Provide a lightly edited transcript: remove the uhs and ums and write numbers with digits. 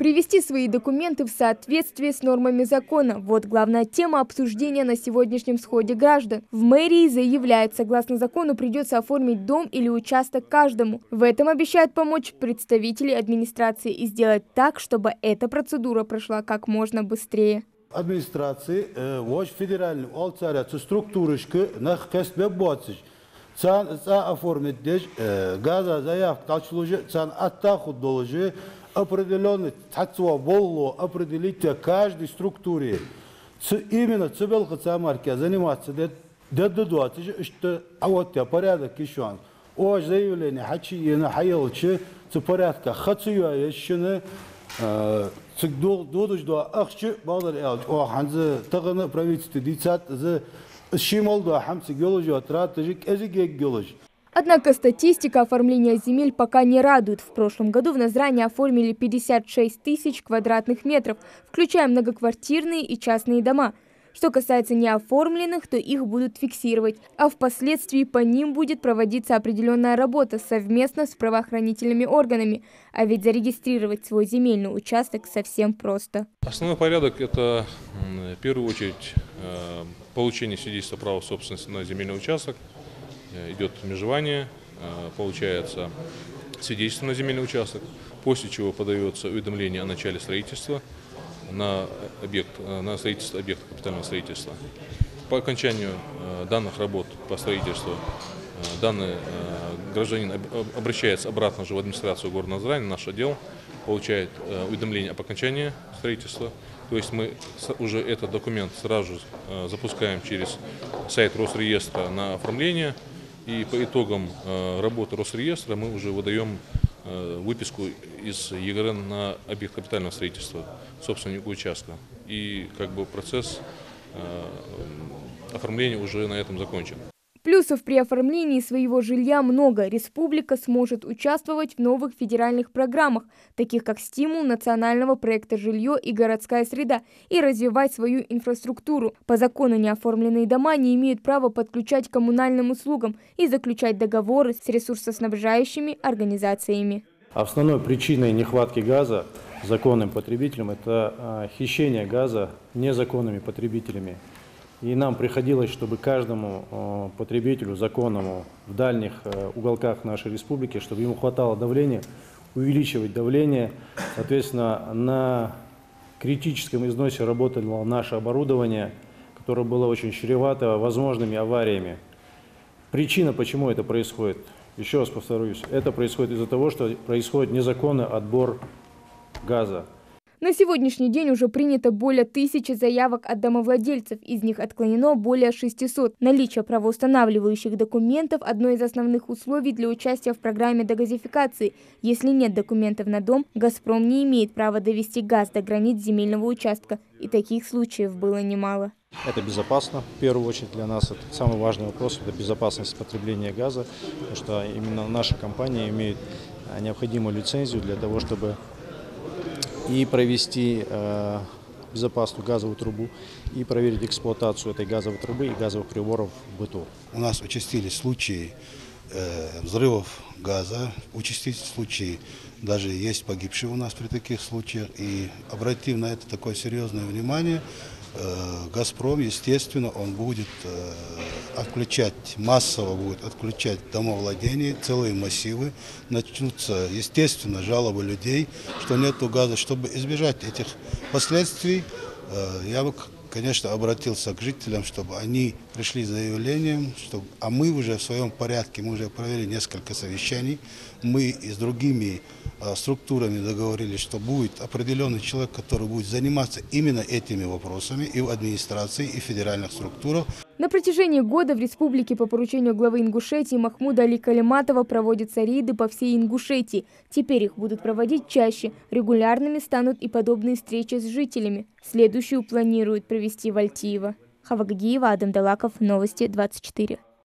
Привести свои документы в соответствие с нормами закона – вот главная тема обсуждения на сегодняшнем сходе граждан. В мэрии заявляют, согласно закону придется оформить дом или участок каждому. В этом обещают помочь представители администрации и сделать так, чтобы эта процедура прошла как можно быстрее. Администрации, федеральный структурышки на кэсбе боцич. Цан оформить деш газа заявка толчлужи цан оттаху доложи определенный тацуа болло определить каждой структуре. Именно цибелка цамарки заниматься дедуатыжи что а вот я порядок еще. О заявление хачи на хаялчи порядка хацуя еще цигдол додождо ахчи балдар элч о ханзы тагына правительство дицат за шимолдо хамцы геологию тратыжик эзиге геологи. Однако статистика оформления земель пока не радует. В прошлом году в Назране оформили 56 тысяч квадратных метров, включая многоквартирные и частные дома. Что касается неоформленных, то их будут фиксировать, а впоследствии по ним будет проводиться определенная работа совместно с правоохранительными органами. А ведь зарегистрировать свой земельный участок совсем просто. Основной порядок – это в первую очередь получение свидетельства права собственности на земельный участок. Идет межевание, получается свидетельство на земельный участок, после чего подается уведомление о начале строительства на строительство объекта капитального строительства. По окончанию данных работ по строительству данный гражданин обращается обратно же в администрацию города Назрань, наш отдел получает уведомление об окончании строительства. То есть мы уже этот документ сразу же запускаем через сайт Росреестра на оформление. И по итогам работы Росреестра мы уже выдаем выписку из ЕГРН на объект капитального строительства собственнику участка. И процесс оформления уже на этом закончен. Плюсов при оформлении своего жилья много. Республика сможет участвовать в новых федеральных программах, таких как стимул национального проекта «Жилье и городская среда», и развивать свою инфраструктуру. По закону неоформленные дома не имеют права подключать к коммунальным услугам и заключать договоры с ресурсоснабжающими организациями. Основной причиной нехватки газа законным потребителям – это хищение газа незаконными потребителями. И нам приходилось, чтобы каждому потребителю законному в дальних уголках нашей республики, чтобы ему хватало давления, увеличивать давление. Соответственно, на критическом износе работало наше оборудование, которое было очень чревато возможными авариями. Причина, почему это происходит, еще раз повторюсь, это происходит из-за того, что происходит незаконный отбор газа. На сегодняшний день уже принято более 1000 заявок от домовладельцев, из них отклонено более 600. Наличие правоустанавливающих документов – одно из основных условий для участия в программе дегазификации. Если нет документов на дом, «Газпром» не имеет права довести газ до границ земельного участка. И таких случаев было немало. Это безопасно, в первую очередь для нас. Это самый важный вопрос – это безопасность потребления газа, потому что именно наша компания имеет необходимую лицензию для того, чтобы и провести безопасную газовую трубу, и проверить эксплуатацию этой газовой трубы и газовых приборов в быту. У нас участились случаи взрывов газа, участились случаи, даже есть погибшие у нас при таких случаях. И обратив на это такое серьезное внимание, «Газпром», естественно, он будет массово будет отключать домовладения, целые массивы. Начнутся, естественно, жалобы людей, что нету газа. Чтобы избежать этих последствий, я бы, конечно, обратился к жителям, чтобы они пришли с заявлением, а мы уже в своем порядке, мы уже провели несколько совещаний, мы и с другими структурами договорились, что будет определенный человек, который будет заниматься именно этими вопросами и в администрации, и в федеральных структурах. На протяжении года в республике по поручению главы Ингушетии Махмуда Али Калиматова проводятся рейды по всей Ингушетии. Теперь их будут проводить чаще. Регулярными станут и подобные встречи с жителями. Следующую планируют провести в Альтиево. Хава Гагиева, Адам Далаков, Новости 24.